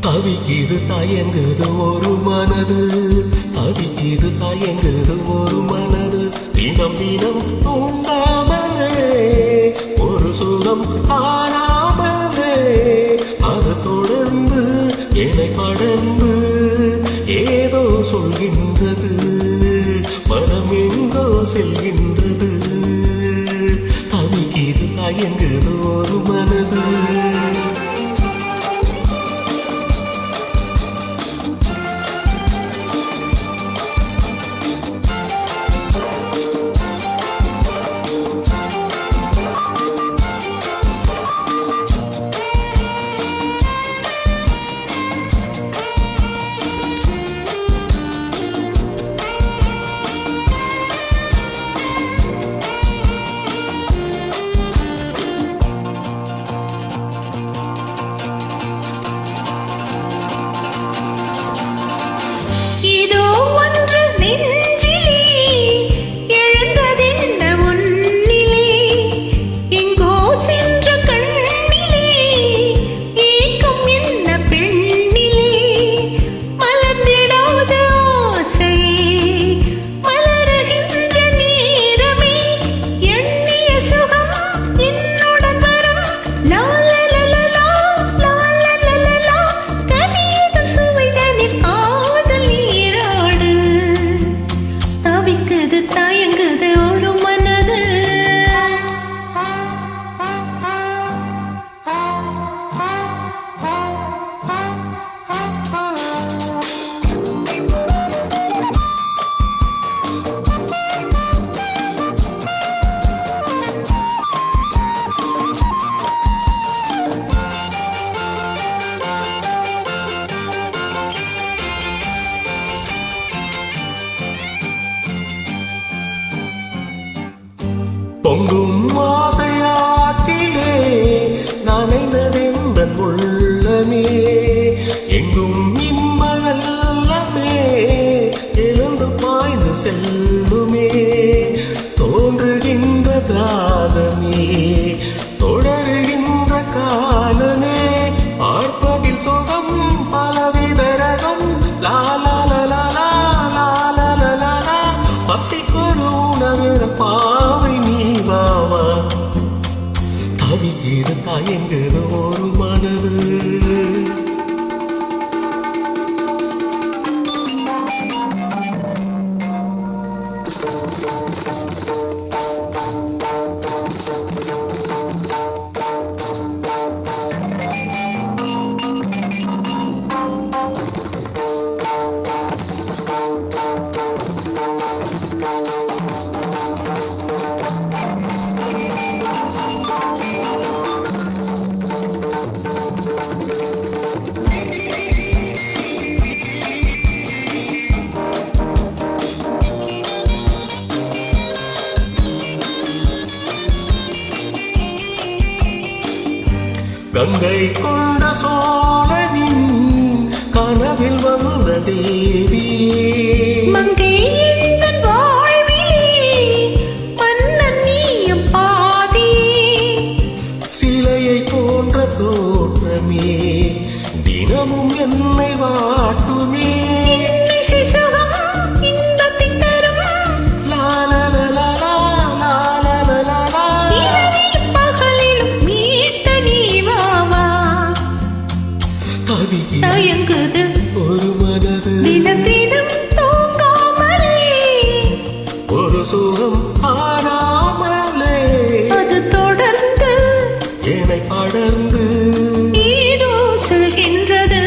தவிக்குது தயங்குது ஒரு மனது, தவிக்குது தயங்குது ஒரு மனது, தினம் தினம் தூங்காமலே ஒரு சுகம் காணாமலே அது தொடர்ந்து என்னை படர்ந்து ஏதோ சொல்கின்றது, மனம் எங்கோ செல்கின்றது. தவிக்குது தயங்குது ஒரு மனது. பொங்கும் ஆசையாற்றிலே நனைந்ததெந்தன் உள்ளமே, எங்கும் இன்பமே எழுந்து பாய்ந்து செல்லுமே, தோன்றுகின்ற தாகமே தொடருகின்ற காலமே, பார்ப்பதில் சுகம் பலவித ரகம், லாலா பசிக்கொரு உணவிற பாவை நீவாவா. தவிக்குது தயங்குது ஒரு மனது. கங்கை கொண்ட சோழனின் கனவில் வந்த தேவி, மங்கை எந்தன் வாழ்விலே மன்னன் நீயும் பாதி, சிலையை போன்ற தோற்றமே தினமும் என்னை வாட்டுமே, தயங்குது ஒரு மனது, தினம் தினம் தூங்காமலே ஒரு சுகம் ஆனாமலே அது தொடர்ந்து என்னை படர்ந்து ஏதோ செல்கின்றது,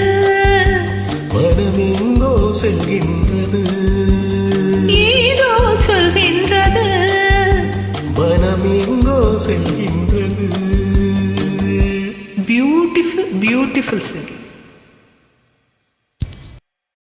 மனம் எங்கோ செல்கின்றது, ஏதோ சொல்கின்றது, மனம் எங்கோ செல்கின்றது. Beautiful beautiful Singh.